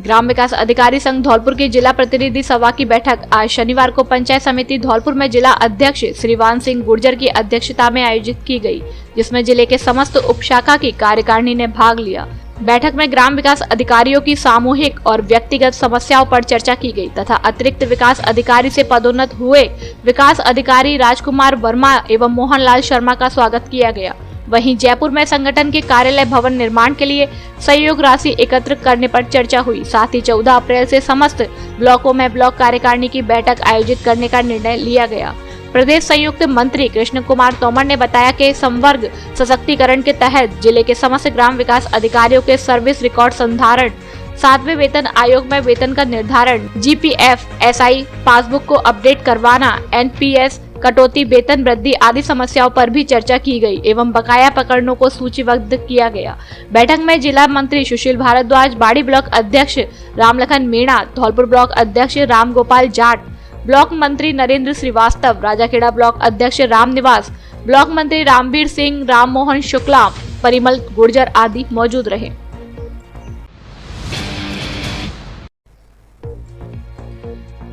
Speaker 2: ग्राम विकास अधिकारी संघ धौलपुर की जिला प्रतिनिधि सभा की बैठक आज शनिवार को पंचायत समिति धौलपुर में जिला अध्यक्ष श्रीवान सिंह गुर्जर की अध्यक्षता में आयोजित की गई, जिसमें जिले के समस्त उपशाखा की कार्यकारिणी ने भाग लिया। बैठक में ग्राम विकास अधिकारियों की सामूहिक और व्यक्तिगत समस्याओं पर चर्चा की गई तथा अतिरिक्त विकास अधिकारी से पदोन्नत हुए विकास अधिकारी राजकुमार वर्मा एवं मोहनलाल शर्मा का स्वागत किया गया। वहीं जयपुर में संगठन के कार्यालय भवन निर्माण के लिए सहयोग राशि एकत्र करने पर चर्चा हुई। साथ ही 14 अप्रैल से समस्त ब्लॉकों में ब्लॉक कार्यकारिणी की बैठक आयोजित करने का निर्णय लिया गया। प्रदेश संयुक्त मंत्री कृष्ण कुमार तोमर ने बताया कि संवर्ग सशक्तिकरण के तहत जिले के समस्त ग्राम विकास अधिकारियों के सर्विस रिकॉर्ड संधारण, 7वें वेतन आयोग में वेतन का निर्धारण, GPF, SI पासबुक को अपडेट करवाना, NPS कटौती, वेतन वृद्धि आदि समस्याओं पर भी चर्चा की गई एवं बकाया प्रकरणों को सूचीबद्ध किया गया। बैठक में जिला मंत्री सुशील भारद्वाज, बाड़ी ब्लॉक अध्यक्ष रामलखन मीणा, धौलपुर ब्लॉक अध्यक्ष रामगोपाल जाट, ब्लॉक मंत्री नरेंद्र श्रीवास्तव, राजाखेड़ा ब्लॉक अध्यक्ष रामनिवास, ब्लॉक मंत्री रामवीर सिंह, राममोहन शुक्ला, परिमल गुर्जर आदि मौजूद रहे।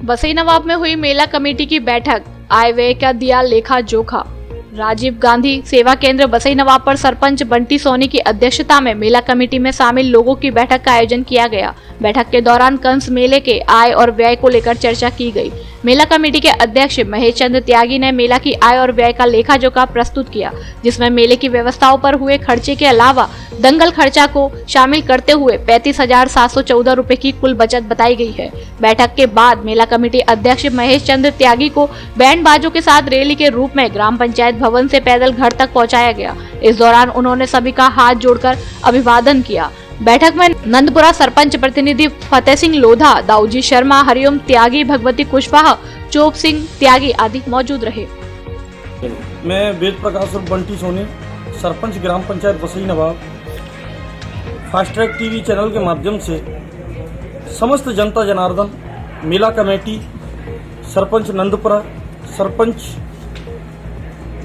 Speaker 2: वसई नवाब में हुई मेला कमेटी की बैठक, आय व्यय का दिया लेखा जोखा। राजीव गांधी सेवा केंद्र बसई नवाब पर सरपंच बंटी सोनी की अध्यक्षता में मेला कमेटी में शामिल लोगों की बैठक का आयोजन किया गया। बैठक के दौरान कंस मेले के आय और व्यय को लेकर चर्चा की गई। मेला कमेटी के अध्यक्ष महेश चंद्र त्यागी ने मेला की आय और व्यय का लेखा जोखा प्रस्तुत किया, जिसमें मेले की व्यवस्थाओं पर हुए खर्चे के अलावा दंगल खर्चा को शामिल करते हुए 35,714 रुपए की कुल बचत बताई गई है। बैठक के बाद मेला कमेटी अध्यक्ष महेश चंद्र त्यागी को बैंड बाजों के साथ रैली के रूप में ग्राम पंचायत भवन से पैदल घर तक पहुंचाया गया। इस दौरान उन्होंने सभी का हाथ जोड़कर अभिवादन किया। बैठक में नंदपुरा सरपंच प्रतिनिधि फतेह सिंह लोधा, दाऊजी शर्मा, हरिओम त्यागी, भगवती कुशवाहा, चोप सिंह त्यागी आदि मौजूद रहे।
Speaker 6: मैं वेद प्रकाश और बंटी सोनी, सरपंच ग्राम पंचायत बसई नवाब, फास्ट ट्रैक टीवी चैनल के माध्यम से समस्त जनता जनार्दन, मेला कमेटी, सरपंच नंदपुरा, सरपंच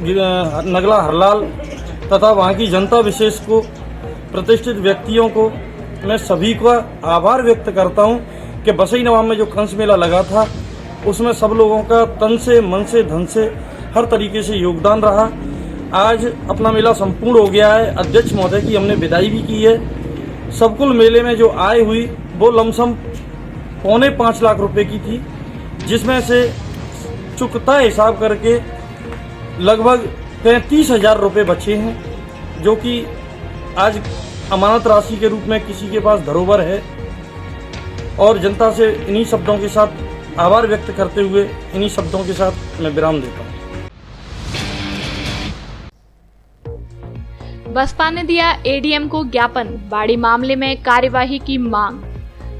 Speaker 6: नगला हरलाल तथा वहाँ की जनता विशेष को, प्रतिष्ठित व्यक्तियों को, मैं सभी का आभार व्यक्त करता हूँ कि बसई नवाब में जो कंस मेला लगा था उसमें सब लोगों का तन से, मन से, धन से हर तरीके से योगदान रहा। आज अपना मेला संपूर्ण हो गया है। अध्यक्ष महोदय की हमने विदाई भी की है। सबकुल मेले में जो आय हुई वो लमसम 4.25 लाख रुपए की थी, जिसमें से चुकता हिसाब करके लगभग 35,000 रुपये बचे हैं, जो कि आज अमानत राशि के रूप में किसी के पास धरोहर है। और जनता से इन्हीं शब्दों के साथ आभार व्यक्त करते हुए इन्हीं शब्दों के साथ मैं विराम देता हूँ।
Speaker 2: बसपा ने दिया ADM को ज्ञापन, बाड़ी मामले में कार्यवाही की मांग।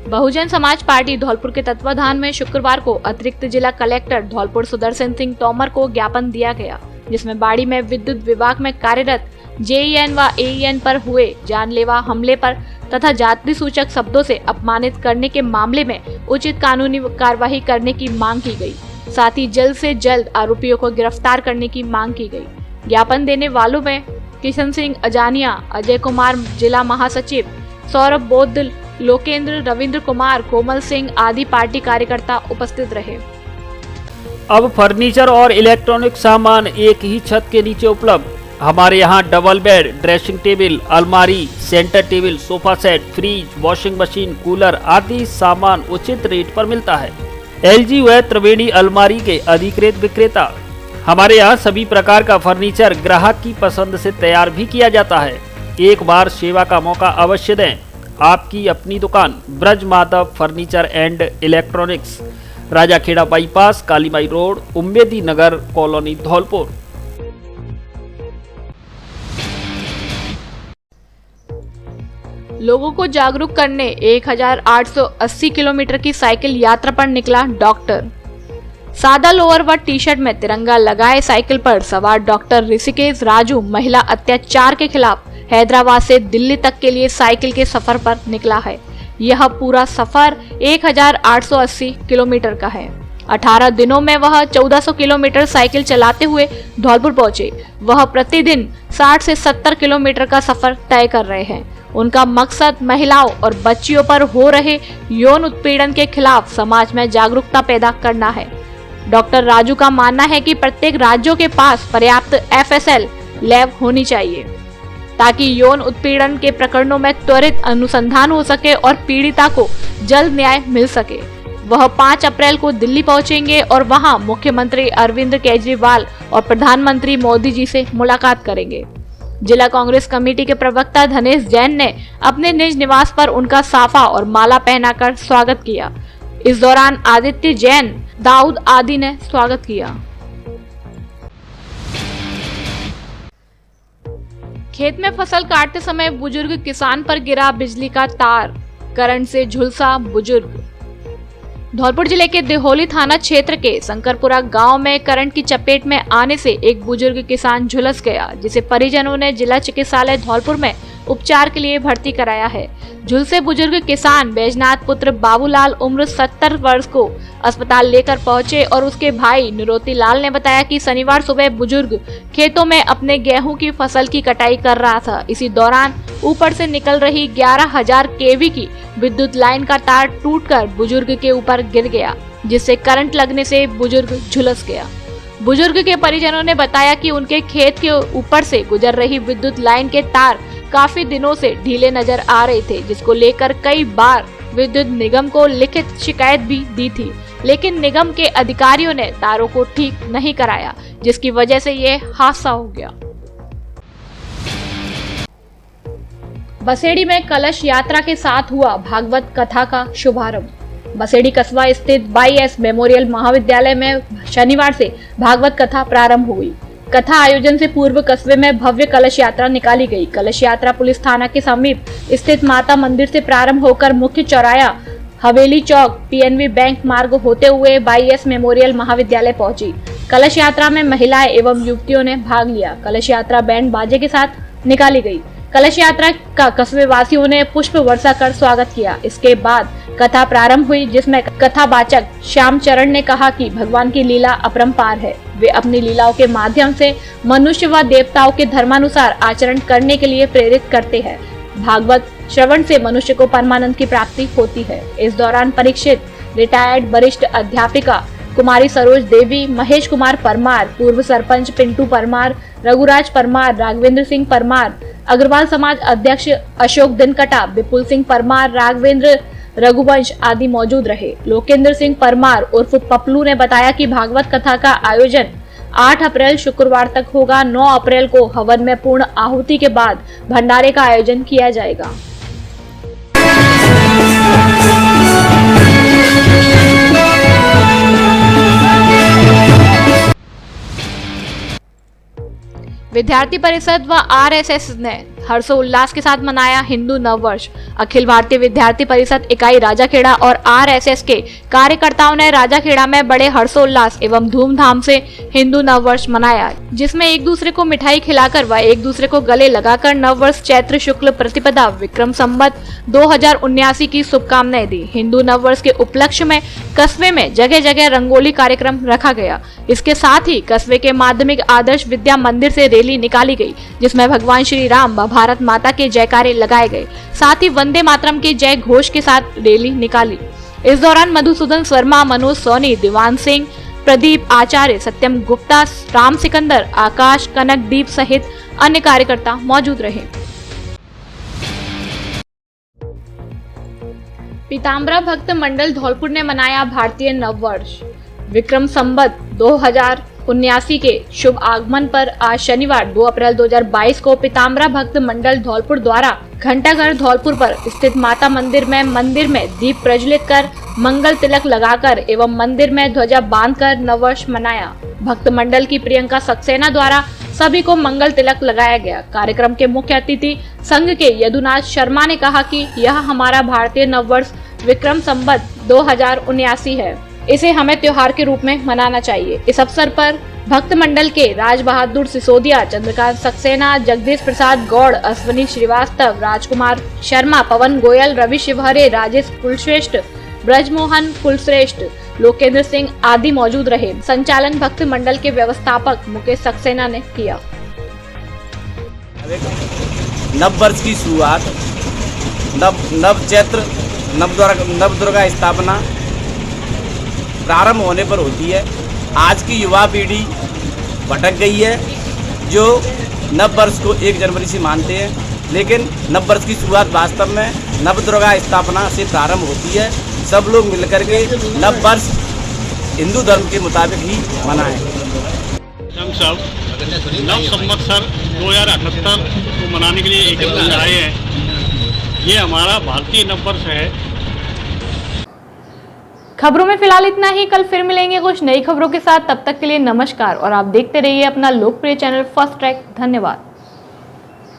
Speaker 2: बहुजन समाज पार्टी धौलपुर के तत्वाधान में शुक्रवार को अतिरिक्त जिला कलेक्टर धौलपुर सुदर्शन सिंह तोमर को ज्ञापन दिया गया, जिसमें बाड़ी में विद्युत विभाग में कार्यरत JEN व AEN पर हुए जानलेवा हमले पर तथा जाति सूचक शब्दों से अपमानित करने के मामले में उचित कानूनी कार्रवाई करने की मांग की गई। साथ ही जल्द से जल्द आरोपियों को गिरफ्तार करने की मांग की गई। ज्ञापन देने वालों में किशन सिंह अजानिया, अजय कुमार जिला महासचिव, सौरभ बोद्ध, लोकेंद्र, रविंद्र कुमार, कोमल सिंह आदि पार्टी कार्यकर्ता उपस्थित रहे।
Speaker 14: अब फर्नीचर और इलेक्ट्रॉनिक सामान एक ही छत के नीचे उपलब्ध। हमारे यहाँ डबल बेड, ड्रेसिंग टेबल, अलमारी, centre table, sofa set, fridge, washing machine, cooler आदि सामान उचित रेट पर मिलता है। LG व त्रिवेणी अलमारी के अधिकृत विक्रेता। हमारे यहाँ सभी प्रकार का फर्नीचर ग्राहक की पसंद से तैयार भी किया जाता है। एक बार सेवा का मौका अवश्य दें। आपकी अपनी दुकान Braj Madhav furniture and electronics, Rajakhera bypass, Kalimai road, Ummedi Nagar colony, Dholpur.
Speaker 2: लोगों को जागरूक करने 1880 किलोमीटर की साइकिल यात्रा पर निकला डॉक्टर। सादा लोअर व टी शर्ट में तिरंगा लगाए साइकिल पर सवार डॉक्टर ऋषिकेश राजू महिला अत्याचार के खिलाफ हैदराबाद से दिल्ली तक के लिए साइकिल के सफर पर निकला है। यह पूरा सफर 1880 किलोमीटर का है। 18 दिनों में वह 1400 किलोमीटर साइकिल चलाते हुए धौलपुर पहुंचे। वह प्रतिदिन 60 से 70 किलोमीटर का सफर तय कर रहे हैं। उनका मकसद महिलाओं और बच्चियों पर हो रहे यौन उत्पीड़न के खिलाफ समाज में जागरूकता पैदा करना है। डॉक्टर राजू का मानना है कि प्रत्येक राज्यों के पास पर्याप्त FSL लैब होनी चाहिए ताकि यौन उत्पीड़न के प्रकरणों में त्वरित अनुसंधान हो सके और पीड़िता को जल्द न्याय मिल सके। वह 5 अप्रैल को दिल्ली पहुंचेंगे और वहां मुख्यमंत्री अरविंद केजरीवाल और प्रधानमंत्री मोदी जी से मुलाकात करेंगे। जिला कांग्रेस कमेटी के प्रवक्ता धनेश जैन ने अपने निज निवास पर उनका साफा और माला पहनाकर स्वागत किया। इस दौरान आदित्य जैन, दाऊद आदि ने स्वागत किया। खेत में फसल काटते समय बुजुर्ग किसान पर गिरा बिजली का तार, करंट से झुलसा बुजुर्ग। धौलपुर जिले के देहोली थाना क्षेत्र के शंकरपुरा गांव में करंट की चपेट में आने से एक बुजुर्ग किसान झुलस गया, जिसे परिजनों ने जिला चिकित्सालय धौलपुर में उपचार के लिए भर्ती कराया है। झुलसे बुजुर्ग किसान बैजनाथ पुत्र बाबूलाल उम्र 70 वर्ष को अस्पताल लेकर पहुंचे और उसके भाई निरोती लाल ने बताया कि शनिवार सुबह बुजुर्ग खेतों में अपने गेहूं की फसल की कटाई कर रहा था। इसी दौरान ऊपर से निकल रही 11,000 kV की विद्युत लाइन का तार टूटकर बुजुर्ग के ऊपर गिर गया, जिससे करंट लगने से बुजुर्ग झुलस गया। बुजुर्ग के परिजनों ने बताया कि उनके खेत के ऊपर से गुजर रही विद्युत लाइन के तार काफी दिनों से ढीले नजर आ रहे थे, जिसको लेकर कई बार विद्युत निगम को लिखित शिकायत भी दी थी, लेकिन निगम के अधिकारियों ने तारों को ठीक नहीं कराया, जिसकी वजह से ये हादसा हो गया। बसेड़ी में कलश यात्रा के साथ हुआ भागवत कथा का शुभारंभ। बसेड़ी कस्बा स्थित 22S मेमोरियल महाविद्यालय में शनिवार से भागवत कथा प्रारंभ हुई। कथा आयोजन से पूर्व कस्बे में भव्य कलश यात्रा निकाली गई। कलश यात्रा पुलिस थाना के समीप स्थित माता मंदिर से प्रारंभ होकर मुख्य चौराया, हवेली चौक, PNB बैंक मार्ग होते हुए 22S मेमोरियल महाविद्यालय पहुंची। कलश यात्रा में महिलाएं एवं युवतियों ने भाग लिया। कलश यात्रा बैंड बाजे के साथ निकाली गई। कलश यात्रा का कस्बे वासियों ने पुष्प वर्षा कर स्वागत किया। इसके बाद कथा प्रारंभ हुई, जिसमें कथावाचक श्याम चरण ने कहा कि भगवान की लीला अपरंपार है। वे अपनी लीलाओं के माध्यम से मनुष्य व देवताओं के धर्मानुसार आचरण करने के लिए प्रेरित करते हैं। भागवत श्रवण से मनुष्य को परमानंद की प्राप्ति होती है। इस दौरान परीक्षित रिटायर्ड वरिष्ठ अध्यापिका कुमारी सरोज देवी, महेश कुमार परमार, पूर्व सरपंच पिंटू परमार, रघुराज परमार, राघवेंद्र सिंह परमार, अग्रवाल समाज अध्यक्ष अशोक दिनकटा, विपुल सिंह परमार, राघवेंद्र रघुवंश आदि मौजूद रहे। लोकेंद्र सिंह परमार उर्फ पपलू ने बताया कि भागवत कथा का आयोजन 8 अप्रैल शुक्रवार तक होगा। 9 अप्रैल को हवन में पूर्ण आहुति के बाद भंडारे का आयोजन किया जाएगा। विद्यार्थी परिषद व RSS ने हर्षोल्लास के साथ मनाया हिंदू नववर्ष। अखिल भारतीय विद्यार्थी परिषद इकाई राजाखेड़ा और आरएसएस के कार्यकर्ताओं ने राजाखेड़ा में बड़े हर्षोल्लास एवं धूमधाम से हिंदू नववर्ष मनाया, जिसमें एक दूसरे को मिठाई खिलाकर व एक दूसरे को गले लगाकर नववर्ष चैत्र शुक्ल प्रतिपदा विक्रम संवत 2079 की शुभकामनाएं दी। हिंदू नववर्ष के उपलक्ष्य में कस्बे में जगह जगह रंगोली कार्यक्रम रखा गया। इसके साथ ही कस्बे के माध्यमिक आदर्श विद्या मंदिर से रैली निकाली गई, जिसमें भगवान श्री राम व भारत माता के जयकारे लगाए गए। साथ ही वंदे मातरम के जय घोष के साथ रैली निकाली। इस दौरान मधुसूदन शर्मा, मनोज सोनी, दीवान सिंह, प्रदीप आचार्य, सत्यम गुप्ता, राम सिकंदर, आकाश, कनक दीप सहित अन्य कार्यकर्ता मौजूद रहे। पीताम्बरा भक्त मंडल धौलपुर ने मनाया भारतीय नववर्ष। विक्रम संवत 2079 के शुभ आगमन पर आज शनिवार 2 अप्रैल 2022 को पीताम्बरा भक्त मंडल धौलपुर द्वारा घंटाघर धौलपुर पर स्थित माता मंदिर में दीप प्रज्वलित कर, मंगल तिलक लगाकर एवं मंदिर में ध्वजा बांधकर नववर्ष मनाया। भक्त मंडल की प्रियंका सक्सेना द्वारा सभी को मंगल तिलक लगाया गया। कार्यक्रम के मुख्य अतिथि संघ के यदुनाथ शर्मा ने कहा कि यह हमारा भारतीय नववर्ष विक्रम संवत 2079 है। इसे हमें त्योहार के रूप में मनाना चाहिए। इस अवसर पर भक्त मंडल के राज बहादुर सिसोदिया, चंद्रकांत सक्सेना, जगदीश प्रसाद गौड़, अश्विनी श्रीवास्तव, राजकुमार शर्मा, पवन गोयल, रवि शिवहरे, राजेश कुलश्रेष्ठ, ब्रजमोहन कुलश्रेष्ठ, लोकेंद्र सिंह आदि मौजूद रहे। संचालन भक्त मंडल के व्यवस्थापक मुकेश सक्सेना ने किया।
Speaker 11: नव वर्ष की शुरुआत नव चैत्र नव दुर्गा स्थापना प्रारंभ होने पर होती है। आज की युवा पीढ़ी भटक गई है, जो नव वर्ष को 1 जनवरी से मानते हैं, लेकिन नव वर्ष की शुरुआत वास्तव में नव दुर्गा स्थापना से प्रारंभ होती है। सब लोग मिलकर के नव वर्ष हिंदू धर्म के मुताबिक ही मनाएं।
Speaker 15: हम सब नव संवत्सर 2078 को मनाने के लिए एकत्र आए हैं। ये हमारा भारतीय नव वर्ष है।
Speaker 2: खबरों में फिलहाल इतना ही। कल फिर मिलेंगे कुछ नई खबरों के साथ। तब तक के लिए नमस्कार और आप देखते रहिए अपना लोकप्रिय चैनल फर्स्ट ट्रैक। धन्यवाद।